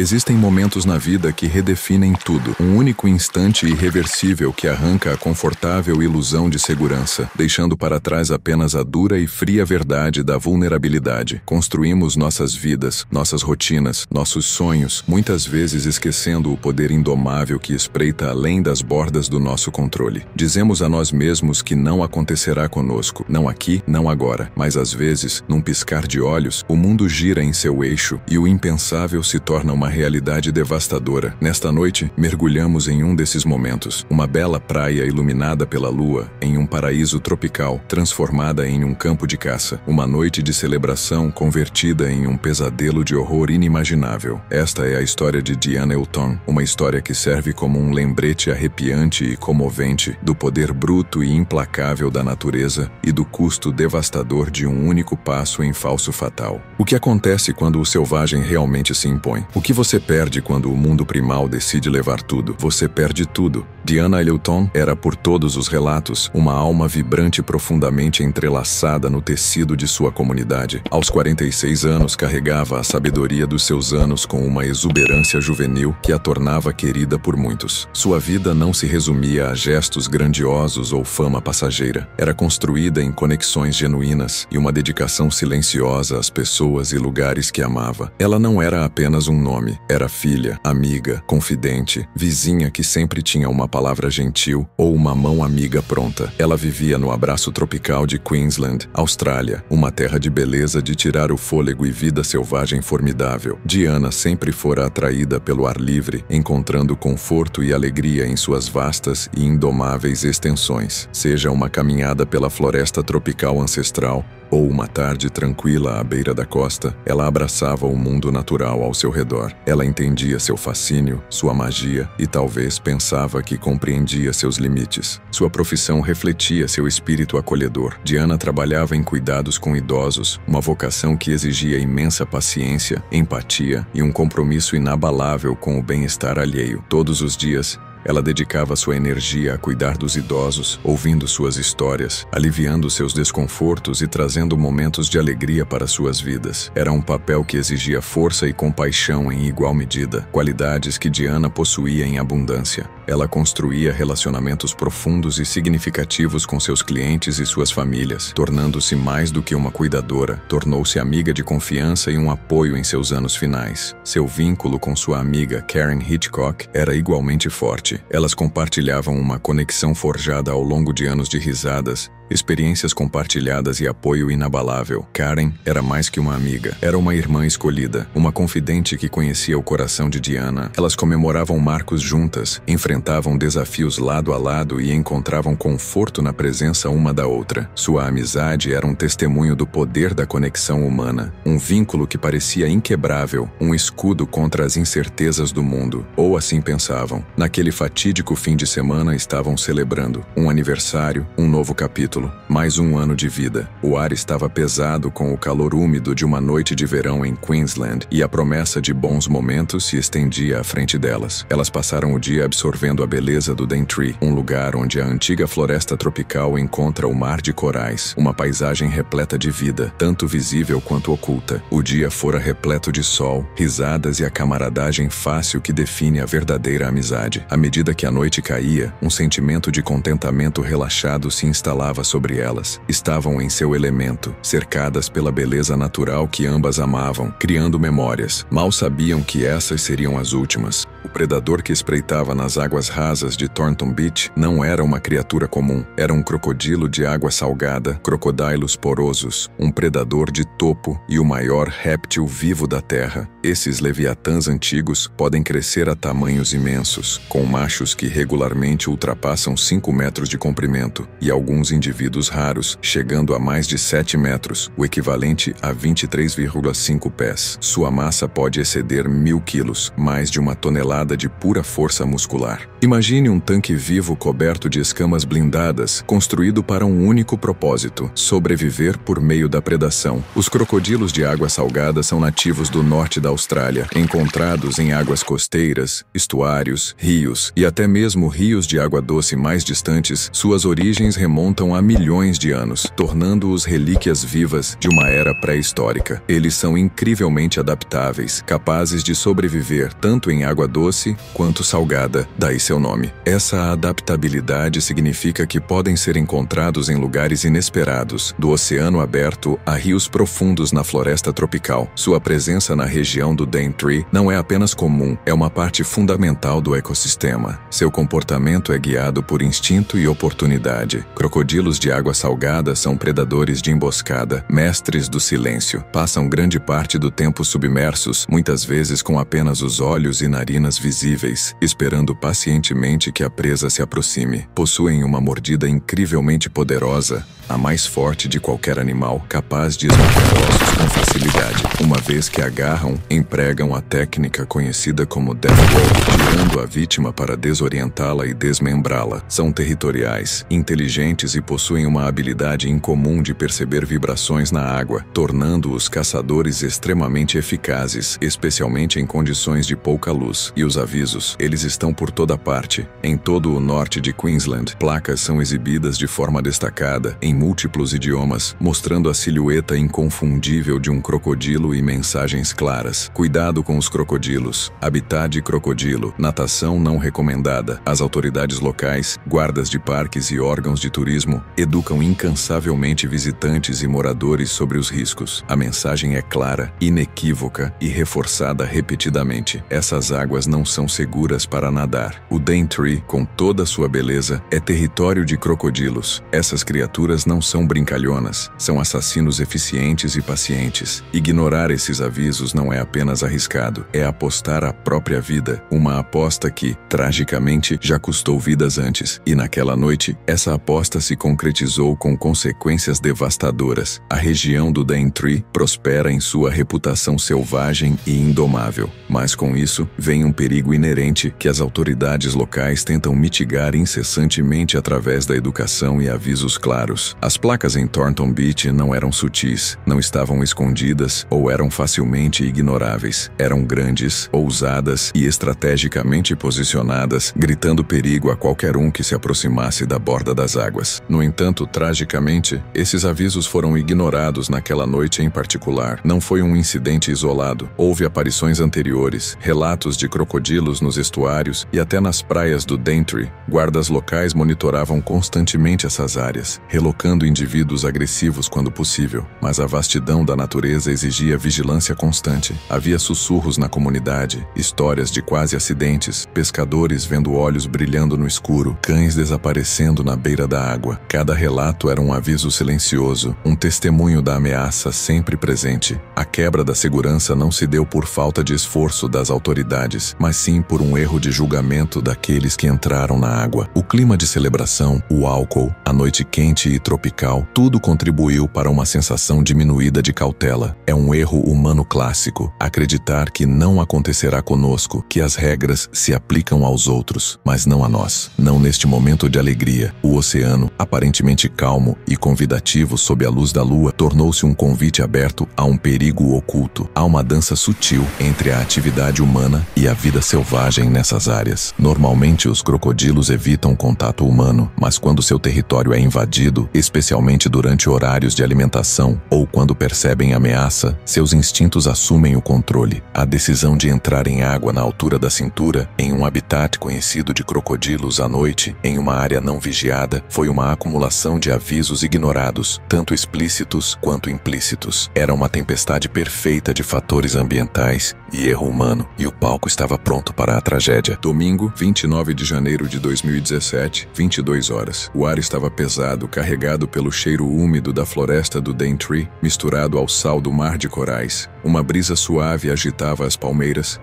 Existem momentos na vida que redefinem tudo. Um único instante irreversível que arranca a confortável ilusão de segurança, deixando para trás apenas a dura e fria verdade da vulnerabilidade. Construímos nossas vidas, nossas rotinas, nossos sonhos, muitas vezes esquecendo o poder indomável que espreita além das bordas do nosso controle. Dizemos a nós mesmos que não acontecerá conosco, não aqui, não agora, mas às vezes, num piscar de olhos, o mundo gira em seu eixo e o impensável se torna uma realidade devastadora. Nesta noite, mergulhamos em um desses momentos. Uma bela praia iluminada pela lua, em um paraíso tropical, transformada em um campo de caça. Uma noite de celebração convertida em um pesadelo de horror inimaginável. Esta é a história de Diana Elton, uma história que serve como um lembrete arrepiante e comovente do poder bruto e implacável da natureza e do custo devastador de um único passo em falso fatal. O que acontece quando o selvagem realmente se impõe? O que você perde quando o mundo primal decide levar tudo? Você perde tudo. Diana Elton era, por todos os relatos, uma alma vibrante profundamente entrelaçada no tecido de sua comunidade. Aos 46 anos, carregava a sabedoria dos seus anos com uma exuberância juvenil que a tornava querida por muitos. Sua vida não se resumia a gestos grandiosos ou fama passageira. Era construída em conexões genuínas e uma dedicação silenciosa às pessoas e lugares que amava. Ela não era apenas um nome, era filha, amiga, confidente, vizinha que sempre tinha uma palavra gentil ou uma mão amiga pronta. Ela vivia no abraço tropical de Queensland, Austrália, uma terra de beleza de tirar o fôlego e vida selvagem formidável. Diana sempre fora atraída pelo ar livre, encontrando conforto e alegria em suas vastas e indomáveis extensões. Seja uma caminhada pela floresta tropical ancestral, ou uma tarde tranquila à beira da costa, ela abraçava o mundo natural ao seu redor. Ela entendia seu fascínio, sua magia e talvez pensava que compreendia seus limites. Sua profissão refletia seu espírito acolhedor. Diana trabalhava em cuidados com idosos, uma vocação que exigia imensa paciência, empatia e um compromisso inabalável com o bem-estar alheio. Todos os dias, ela dedicava sua energia a cuidar dos idosos, ouvindo suas histórias, aliviando seus desconfortos e trazendo momentos de alegria para suas vidas. Era um papel que exigia força e compaixão em igual medida, qualidades que Diana possuía em abundância. Ela construía relacionamentos profundos e significativos com seus clientes e suas famílias, tornando-se mais do que uma cuidadora, tornou-se amiga de confiança e um apoio em seus anos finais. Seu vínculo com sua amiga Karen Hitchcock era igualmente forte. Elas compartilhavam uma conexão forjada ao longo de anos de risadas, experiências compartilhadas e apoio inabalável. Karen era mais que uma amiga, era uma irmã escolhida, uma confidente que conhecia o coração de Diana. Elas comemoravam marcos juntas, enfrentavam desafios lado a lado e encontravam conforto na presença uma da outra. Sua amizade era um testemunho do poder da conexão humana, um vínculo que parecia inquebrável, um escudo contra as incertezas do mundo. Ou assim pensavam. Naquele fatídico fim de semana estavam celebrando um aniversário, um novo capítulo. Mais um ano de vida. O ar estava pesado com o calor úmido de uma noite de verão em Queensland e a promessa de bons momentos se estendia à frente delas. Elas passaram o dia absorvendo a beleza do Daintree, um lugar onde a antiga floresta tropical encontra o mar de corais, uma paisagem repleta de vida, tanto visível quanto oculta. O dia fora repleto de sol, risadas e a camaradagem fácil que define a verdadeira amizade. À medida que a noite caía, um sentimento de contentamento relaxado se instalava sobre elas. Estavam em seu elemento, cercadas pela beleza natural que ambas amavam, criando memórias. Mal sabiam que essas seriam as últimas. O predador que espreitava nas águas rasas de Thornton Beach não era uma criatura comum. Era um crocodilo de água salgada, crocodilos porosos, um predador de topo e o maior réptil vivo da terra. Esses leviatãs antigos podem crescer a tamanhos imensos, com machos que regularmente ultrapassam 5 metros de comprimento e alguns indivíduos raros, chegando a mais de 7 metros, o equivalente a 23,5 pés. Sua massa pode exceder 1.000 quilos, mais de 1 tonelada amarelada de pura força muscular. Imagine um tanque vivo coberto de escamas blindadas, construído para um único propósito: sobreviver por meio da predação. Os crocodilos de água salgada são nativos do norte da Austrália, encontrados em águas costeiras, estuários, rios e até mesmo rios de água doce mais distantes. Suas origens remontam a milhões de anos, tornando-os relíquias vivas de uma era pré-histórica. Eles são incrivelmente adaptáveis, capazes de sobreviver tanto em água doce quanto salgada, daí seu nome. Essa adaptabilidade significa que podem ser encontrados em lugares inesperados, do oceano aberto a rios profundos na floresta tropical. Sua presença na região do Daintree não é apenas comum, é uma parte fundamental do ecossistema. Seu comportamento é guiado por instinto e oportunidade. Crocodilos de água salgada são predadores de emboscada, mestres do silêncio. Passam grande parte do tempo submersos, muitas vezes com apenas os olhos e narinas visíveis, esperando pacientemente que a presa se aproxime. Possuem uma mordida incrivelmente poderosa, a mais forte de qualquer animal, capaz de esmagar ossos com facilidade. Uma vez que agarram, empregam a técnica conhecida como death roll, tirando a vítima para desorientá-la e desmembrá-la. São territoriais, inteligentes e possuem uma habilidade incomum de perceber vibrações na água, tornando-os caçadores extremamente eficazes, especialmente em condições de pouca luz. E os avisos, eles estão por toda parte. Em todo o norte de Queensland, placas são exibidas de forma destacada, em múltiplos idiomas, mostrando a silhueta inconfundível de um crocodilo e mensagens claras. Cuidado com os crocodilos. Habitat de crocodilo. Natação não recomendada. As autoridades locais, guardas de parques e órgãos de turismo educam incansavelmente visitantes e moradores sobre os riscos. A mensagem é clara, inequívoca e reforçada repetidamente. Essas águas não são seguras para nadar. O Daintree, com toda a sua beleza, é território de crocodilos. Essas criaturas não são brincalhonas, são assassinos eficientes e pacientes. Ignorar esses avisos não é apenas arriscado, é apostar a própria vida, uma aposta que, tragicamente, já custou vidas antes. E naquela noite, essa aposta se concretizou com consequências devastadoras. A região do Daintree prospera em sua reputação selvagem e indomável. Mas com isso, vem um perigo inerente que as autoridades locais tentam mitigar incessantemente através da educação e avisos claros. As placas em Thornton Beach não eram sutis, não estavam escondidas ou eram facilmente ignoráveis. Eram grandes, ousadas e estrategicamente posicionadas, gritando perigo a qualquer um que se aproximasse da borda das águas. No entanto, tragicamente, esses avisos foram ignorados naquela noite em particular. Não foi um incidente isolado. Houve aparições anteriores, relatos de crocodilos nos estuários e até nas praias do Daintree. Guardas locais monitoravam constantemente essas áreas, relocando indivíduos agressivos quando possível. Mas a vastidão da natureza exigia vigilância constante. Havia sussurros na comunidade, histórias de quase acidentes, pescadores vendo olhos brilhando no escuro, cães desaparecendo na beira da água. Cada relato era um aviso silencioso, um testemunho da ameaça sempre presente. A quebra da segurança não se deu por falta de esforço das autoridades, mas sim por um erro de julgamento daqueles que entraram na água. O clima de celebração, o álcool, a noite quente e tropical, tudo contribuiu para uma sensação diminuída de cautela. É um erro humano clássico, acreditar que não acontecerá conosco, que as regras se aplicam aos outros, mas não a nós. Não neste momento de alegria. O oceano, aparentemente calmo e convidativo sob a luz da lua, tornou-se um convite aberto a um perigo oculto. Há uma dança sutil entre a atividade humana e a vida selvagem nessas áreas. Normalmente os crocodilos evitam contato humano, mas quando seu território é invadido, especialmente durante horários de alimentação ou quando percebem ameaça, seus instintos assumem o controle. A decisão de entrar em água na altura da cintura, em um habitat conhecido de crocodilos à noite, em uma área não vigiada, foi uma acumulação de avisos ignorados, tanto explícitos quanto implícitos. Era uma tempestade perfeita de fatores ambientais e erro humano, e o palco estava pronto para a tragédia. Domingo, 29 de janeiro de 2017, 22 horas. O ar estava pesado, carregado pelo cheiro úmido da floresta do Daintree, misturado ao sal do mar de corais. Uma brisa suave agitava as palmeiras,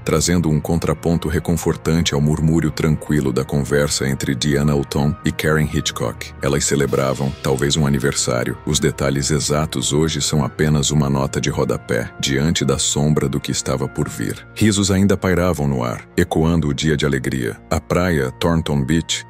trazendo um contraponto reconfortante ao murmúrio tranquilo da conversa entre Diana Auton e Karen Hitchcock. Elas celebravam, talvez um aniversário. Os detalhes exatos hoje são apenas uma nota de rodapé, diante da sombra do que estava por vir. Risos ainda pairavam no ar, ecoando o dia de alegria. A praia Thornton Beach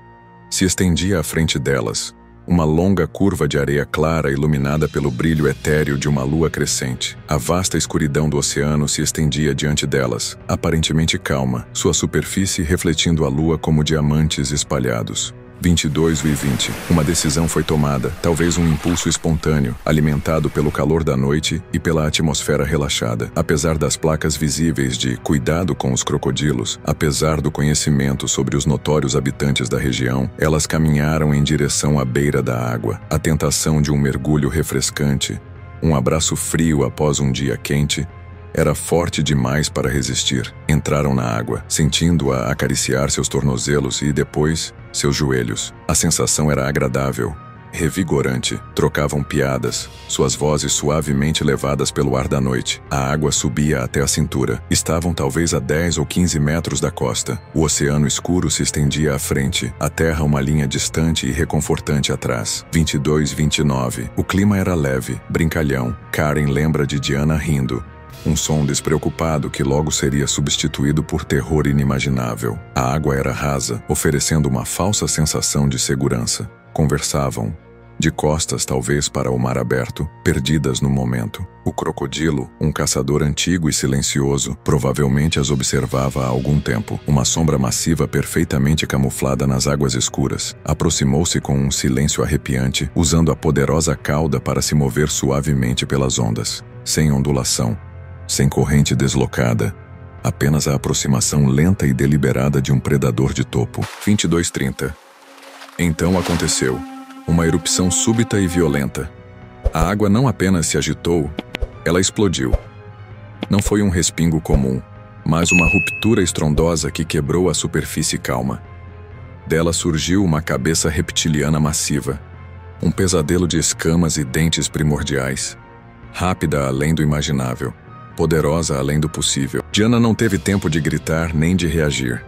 se estendia à frente delas, uma longa curva de areia clara iluminada pelo brilho etéreo de uma lua crescente. A vasta escuridão do oceano se estendia diante delas, aparentemente calma, sua superfície refletindo a lua como diamantes espalhados. 22:20. Uma decisão foi tomada, talvez um impulso espontâneo, alimentado pelo calor da noite e pela atmosfera relaxada. Apesar das placas visíveis de "cuidado com os crocodilos", apesar do conhecimento sobre os notórios habitantes da região, elas caminharam em direção à beira da água. A tentação de um mergulho refrescante, um abraço frio após um dia quente, era forte demais para resistir. Entraram na água, sentindo-a acariciar seus tornozelos e, depois, seus joelhos. A sensação era agradável, revigorante. Trocavam piadas, suas vozes suavemente levadas pelo ar da noite. A água subia até a cintura. Estavam talvez a 10 ou 15 metros da costa. O oceano escuro se estendia à frente, a terra uma linha distante e reconfortante atrás. 22:29. O clima era leve, brincalhão. Karen lembra de Diana rindo. Um som despreocupado que logo seria substituído por terror inimaginável. A água era rasa, oferecendo uma falsa sensação de segurança. Conversavam, de costas talvez para o mar aberto, perdidas no momento. O crocodilo, um caçador antigo e silencioso, provavelmente as observava há algum tempo. Uma sombra massiva perfeitamente camuflada nas águas escuras. Aproximou-se com um silêncio arrepiante, usando a poderosa cauda para se mover suavemente pelas ondas. Sem ondulação, sem corrente deslocada, apenas a aproximação lenta e deliberada de um predador de topo. 22:30. Então aconteceu. Uma erupção súbita e violenta. A água não apenas se agitou, ela explodiu. Não foi um respingo comum, mas uma ruptura estrondosa que quebrou a superfície calma. Dela surgiu uma cabeça reptiliana massiva, um pesadelo de escamas e dentes primordiais. Rápida além do imaginável, poderosa além do possível. Diana não teve tempo de gritar nem de reagir.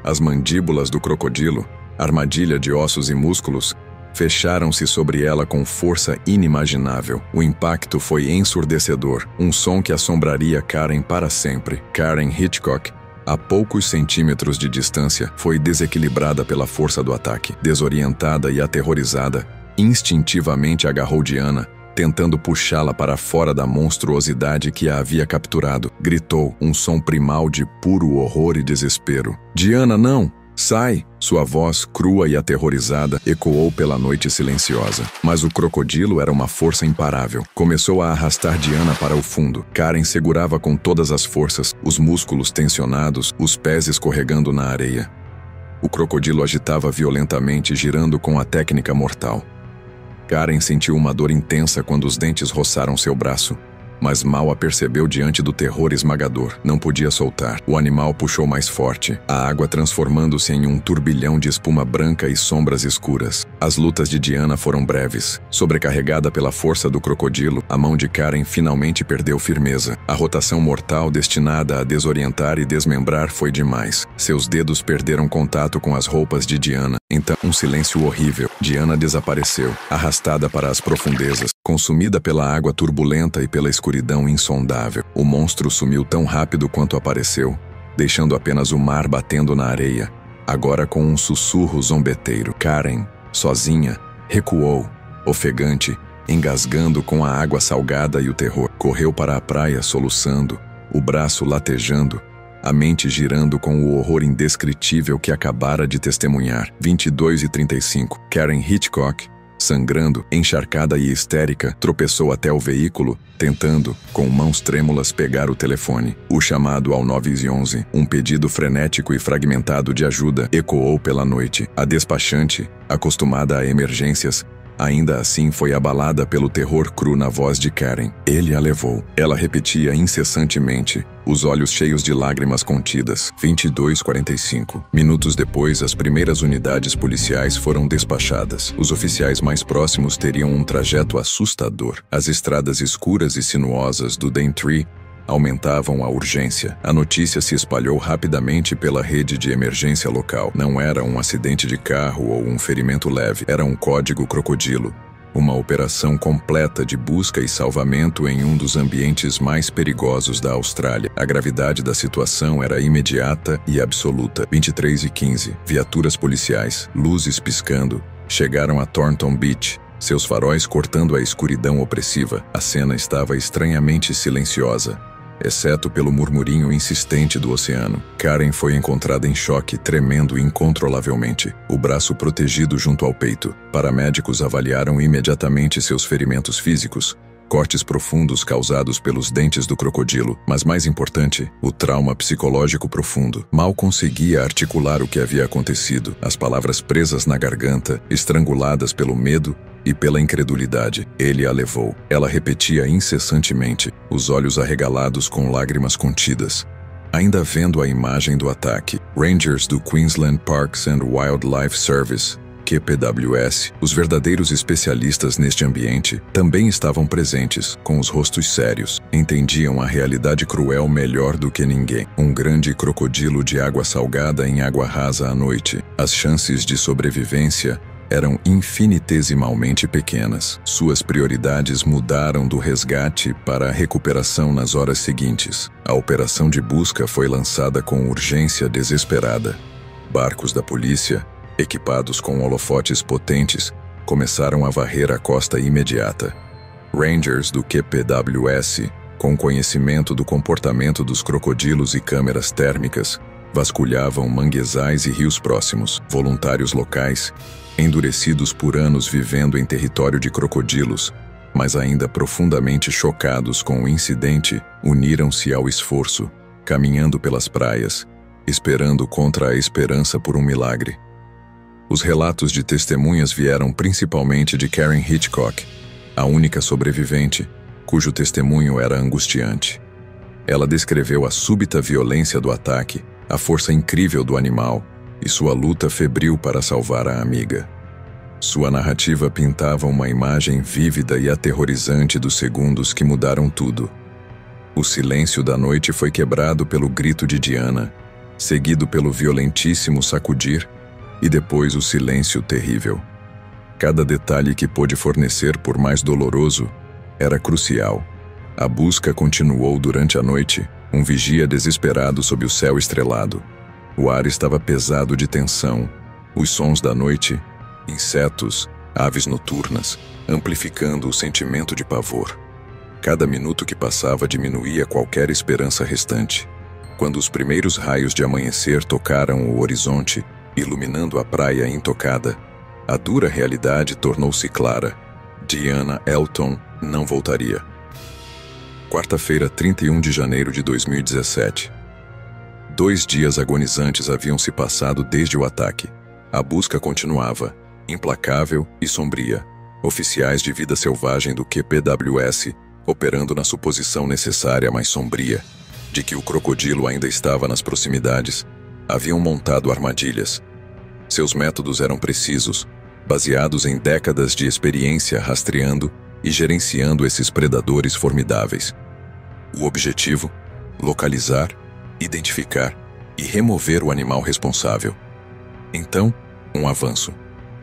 As mandíbulas do crocodilo, armadilha de ossos e músculos, fecharam-se sobre ela com força inimaginável. O impacto foi ensurdecedor, um som que assombraria Karen para sempre. Karen Hitchcock, a poucos centímetros de distância, foi desequilibrada pela força do ataque. Desorientada e aterrorizada, instintivamente agarrou Diana, tentando puxá-la para fora da monstruosidade que a havia capturado. Gritou, um som primal de puro horror e desespero. "Diana, não! Sai!" Sua voz, crua e aterrorizada, ecoou pela noite silenciosa. Mas o crocodilo era uma força imparável. Começou a arrastar Diana para o fundo. Karen segurava com todas as forças, os músculos tensionados, os pés escorregando na areia. O crocodilo agitava violentamente, girando com a técnica mortal. Karen sentiu uma dor intensa quando os dentes roçaram seu braço, mas mal a percebeu diante do terror esmagador. Não podia soltar. O animal puxou mais forte, a água transformando-se em um turbilhão de espuma branca e sombras escuras. As lutas de Diana foram breves. Sobrecarregada pela força do crocodilo, a mão de Karen finalmente perdeu firmeza. A rotação mortal destinada a desorientar e desmembrar foi demais. Seus dedos perderam contato com as roupas de Diana. Então, um silêncio horrível. Diana desapareceu, arrastada para as profundezas, consumida pela água turbulenta e pela escuridão insondável. O monstro sumiu tão rápido quanto apareceu, deixando apenas o mar batendo na areia, agora com um sussurro zombeteiro. Karen, sozinha, recuou, ofegante, engasgando com a água salgada e o terror. Correu para a praia soluçando, o braço latejando, a mente girando com o horror indescritível que acabara de testemunhar. 22:35. Karen Hitchcock, sangrando, encharcada e histérica, tropeçou até o veículo, tentando, com mãos trêmulas, pegar o telefone. O chamado ao 911, um pedido frenético e fragmentado de ajuda, ecoou pela noite. A despachante, acostumada a emergências, ainda assim foi abalada pelo terror cru na voz de Karen. Ele a levou. Ela repetia incessantemente, os olhos cheios de lágrimas contidas. 22:45. Minutos depois, as primeiras unidades policiais foram despachadas. Os oficiais mais próximos teriam um trajeto assustador. As estradas escuras e sinuosas do Daintree aumentavam a urgência. A notícia se espalhou rapidamente pela rede de emergência local. Não era um acidente de carro ou um ferimento leve, era um código crocodilo. Uma operação completa de busca e salvamento em um dos ambientes mais perigosos da Austrália. A gravidade da situação era imediata e absoluta. 23h15, viaturas policiais, luzes piscando, chegaram a Thornton Beach, seus faróis cortando a escuridão opressiva. A cena estava estranhamente silenciosa, exceto pelo murmurinho insistente do oceano. Karen foi encontrada em choque, tremendo incontrolavelmente, o braço protegido junto ao peito. Paramédicos avaliaram imediatamente seus ferimentos físicos, cortes profundos causados pelos dentes do crocodilo, mas mais importante, o trauma psicológico profundo. Mal conseguia articular o que havia acontecido, as palavras presas na garganta, estranguladas pelo medo e pela incredulidade. Ele a levou. Ela repetia incessantemente, os olhos arregalados com lágrimas contidas. Ainda vendo a imagem do ataque, Rangers do Queensland Parks and Wildlife Service, QPWS, os verdadeiros especialistas neste ambiente, também estavam presentes, com os rostos sérios. Entendiam a realidade cruel melhor do que ninguém. Um grande crocodilo de água salgada em água rasa à noite. As chances de sobrevivência eram infinitesimalmente pequenas. Suas prioridades mudaram do resgate para a recuperação nas horas seguintes. A operação de busca foi lançada com urgência desesperada. Barcos da polícia, equipados com holofotes potentes, começaram a varrer a costa imediata. Rangers do QPWS, com conhecimento do comportamento dos crocodilos e câmeras térmicas, vasculhavam manguezais e rios próximos. Voluntários locais, endurecidos por anos vivendo em território de crocodilos, mas ainda profundamente chocados com o incidente, uniram-se ao esforço, caminhando pelas praias, esperando contra a esperança por um milagre. Os relatos de testemunhas vieram principalmente de Karen Hitchcock, a única sobrevivente, cujo testemunho era angustiante. Ela descreveu a súbita violência do ataque, a força incrível do animal e sua luta febril para salvar a amiga. Sua narrativa pintava uma imagem vívida e aterrorizante dos segundos que mudaram tudo. O silêncio da noite foi quebrado pelo grito de Diana, seguido pelo violentíssimo sacudir e depois o silêncio terrível. Cada detalhe que pôde fornecer, por mais doloroso, era crucial. A busca continuou durante a noite, um vigia desesperado sob o céu estrelado. O ar estava pesado de tensão. Os sons da noite, insetos, aves noturnas, amplificando o sentimento de pavor. Cada minuto que passava diminuía qualquer esperança restante. Quando os primeiros raios de amanhecer tocaram o horizonte, iluminando a praia intocada, a dura realidade tornou-se clara. Diana Elton não voltaria. Quarta-feira, 31 de janeiro de 2017. 2 dias agonizantes haviam se passado desde o ataque. A busca continuava, implacável e sombria. Oficiais de vida selvagem do QPWS, operando na suposição necessária, mas sombria, de que o crocodilo ainda estava nas proximidades, haviam montado armadilhas. Seus métodos eram precisos, baseados em décadas de experiência rastreando e gerenciando esses predadores formidáveis. O objetivo: localizar, identificar e remover o animal responsável. Então, um avanço.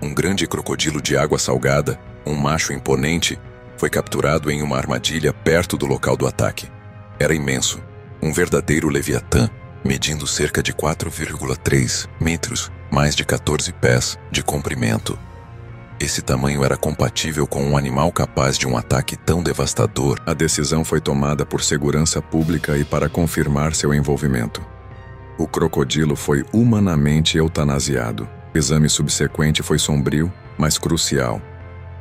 Um grande crocodilo de água salgada, um macho imponente, foi capturado em uma armadilha perto do local do ataque. Era imenso, um verdadeiro leviatã, medindo cerca de 4,3 metros, mais de 14 pés de comprimento. Esse tamanho era compatível com um animal capaz de um ataque tão devastador. A decisão foi tomada por segurança pública e para confirmar seu envolvimento. O crocodilo foi humanamente eutanasiado. O exame subsequente foi sombrio, mas crucial.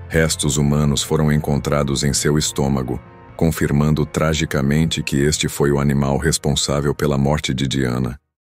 Restos humanos foram encontrados em seu estômago, confirmando tragicamente que este foi o animal responsável pela morte de Diana.